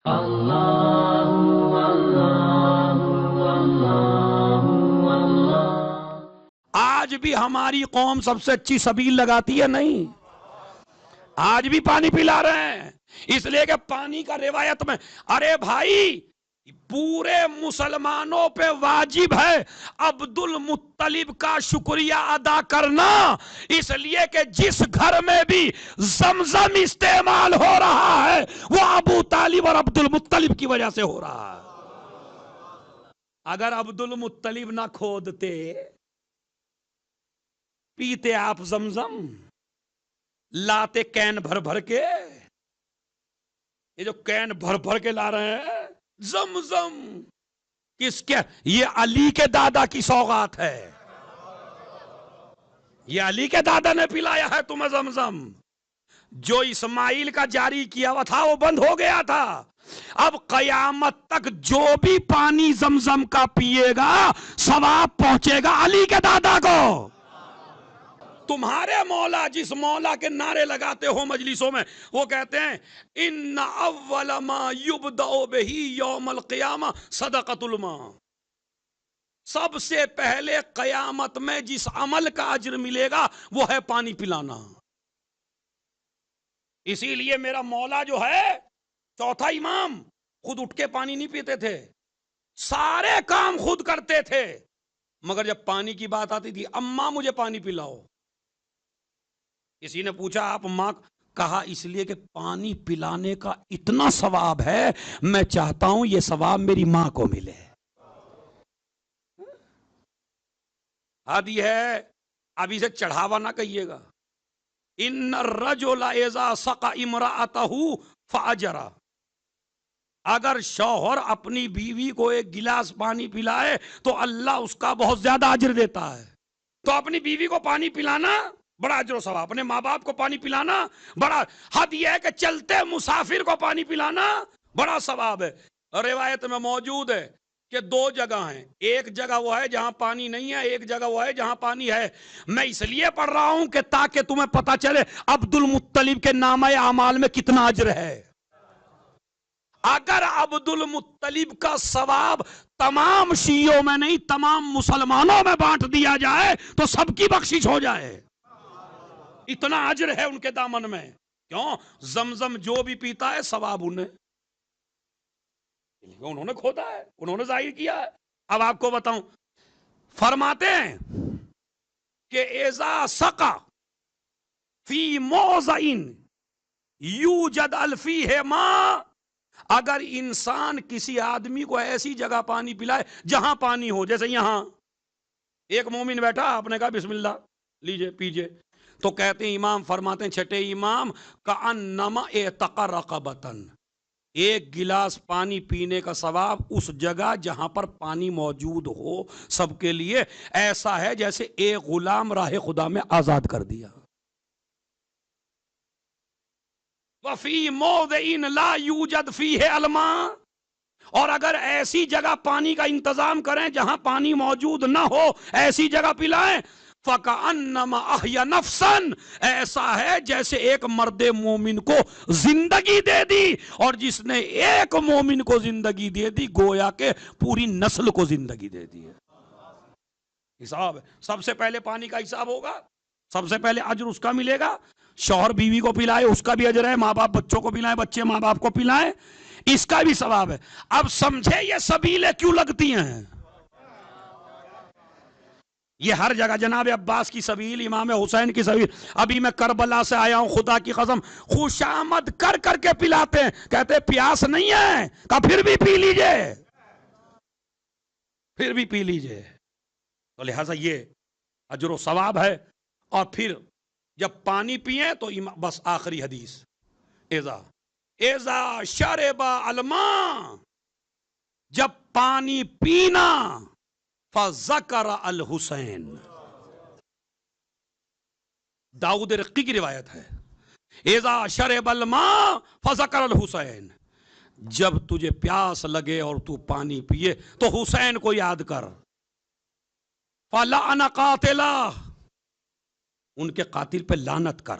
اللہ اللہ اللہ اللہ۔ آج بھی ہماری قوم سب سے اچھی سبیل لگاتی ہے نہیں؟ آج بھی پانی پلا رہے ہیں، اس لیے کہ پانی کا روایت میں، ارے بھائی پورے مسلمانوں پہ واجب ہے عبد المطلب کا شکریہ ادا کرنا، اس لیے کہ جس گھر میں بھی زمزم استعمال ہو رہا ہے وہ ابو طالب اور عبد المطلب کی وجہ سے ہو رہا ہے۔ اگر عبد المطلب نہ کھودتے، پیتے آپ زمزم، لاتے کین بھر بھر کے، یہ جو کین بھر بھر کے لا رہے ہیں زمزم، کس کے؟ یہ علی کے دادا کی سوغات ہے، یہ علی کے دادا نے پلایا ہے تمہیں زمزم۔ جو اسماعیل کا جاری کیا ہوا تھا وہ بند ہو گیا تھا، اب قیامت تک جو بھی پانی زمزم کا پیے گا ثواب پہنچے گا علی کے دادا کو۔ تمہارے مولا جس مولا کے نعرے لگاتے ہو مجلسوں میں، وہ کہتے ہیں ان اول ما یبدأ بہ یوم القیامہ صدقۃ الماء، سب سے پہلے قیامت میں جس عمل کا اجر ملے گا وہ ہے پانی پلانا۔ اسی لیے میرا مولا جو ہے چوتھا امام، خود اٹھ کے پانی نہیں پیتے تھے، سارے کام خود کرتے تھے، مگر جب پانی کی بات آتی تھی اماں مجھے پانی پلاؤ۔ کسی نے پوچھا آپ ماں؟ کہا اس لیے کہ پانی پلانے کا اتنا ثواب ہے، میں چاہتا ہوں یہ ثواب میری ماں کو ملے۔ حد یہ ہے، اب اسے چڑھاوا نہ کہیے گا۔ ان الرجل اذا سقى امرأته فاجرا، اگر شوہر اپنی بیوی کو ایک گلاس پانی پلائے تو اللہ اس کا بہت زیادہ اجر دیتا ہے۔ تو اپنی بیوی کو پانی پلانا بڑا اجر و ثواب، اپنے ماں باپ کو پانی پلانا بڑا، حد یہ ہے کہ چلتے مسافر کو پانی پلانا بڑا ثواب ہے۔ روایت میں موجود ہے کہ دو جگہ ہیں، ایک جگہ وہ ہے جہاں پانی نہیں ہے، ایک جگہ وہ ہے جہاں پانی ہے۔ میں اس لیے پڑھ رہا ہوں کہ تاکہ تمہیں پتا چلے عبد المطلب کے نامہ اعمال میں کتنا اجر ہے۔ اگر عبد المطلب کا ثواب تمام شیعوں میں نہیں تمام مسلمانوں میں بانٹ دیا جائے تو سب کی بخشش ہو جائے، اتنا اجر ہے ان کے دامن میں۔ کیوں؟ زمزم جو بھی پیتا ہے ثواب انہوں نے کھودا ہے، انہوں نے ظاہر کیا ہے۔ اب آپ کو بتاؤں، فرماتے ہیں کہ اذا سقى فی موضع یوجد الفیہ ماء، اگر انسان کسی آدمی کو ایسی جگہ پانی پلائے جہاں پانی ہو، جیسے یہاں ایک مومن بیٹھا، آپ نے کہا بسم اللہ لیجئے پیجئے، تو کہتے ہیں امام فرماتے ہیں چھٹے امام کأنما اعتق رقبۃ، ایک گلاس پانی پینے کا ثواب اس جگہ جہاں پر پانی موجود ہو سب کے لیے ایسا ہے جیسے ایک غلام راہ خدا میں آزاد کر دیا۔ وفی موضع لا یوجد فیہ الماء، اور اگر ایسی جگہ پانی کا انتظام کریں جہاں پانی موجود نہ ہو، ایسی جگہ پلائیں، فَكَأَنَّمَا أَحْيَا نَفْسًا، ایسا ہے جیسے ایک مرد مومن کو زندگی دے دی، اور جس نے ایک مومن کو زندگی دے دی گویا کہ پوری نسل کو زندگی دے دی ہے۔ حساب ہے، سب سے پہلے پانی کا حساب ہوگا، سب سے پہلے اجر اس کا ملے گا، شوہر بیوی کو پلائے اس کا بھی اجر ہے، ماں باپ بچوں کو پلائیں، بچے ماں باپ کو پلائیں، اس کا بھی ثواب ہے۔ اب سمجھے یہ سبیلیں کیوں لگتی ہیں؟ یہ ہر جگہ جناب عباس کی سبیل، امام حسین کی سبیل، ابھی میں کربلا سے آیا ہوں، خدا کی قسم خوشامد کر کر کے پلاتے ہیں، کہتے پیاس نہیں ہے، کہا پھر بھی پی لیجئے، پھر بھی پی لیجئے۔ تو لہٰذا یہ اجر و ثواب ہے۔ اور پھر جب پانی پیئیں تو بس آخری حدیث، اذا شرب الماء، جب پانی پینا، فذکر الحسین، داؤد رقی کی روایت ہے، اذا شرب الماء فذکر الحسین، جب تجھے پیاس لگے اور تو پانی پیے تو حسین کو یاد کر، فلعن قاتلہ، ان کے قاتل پہ لعنت کر،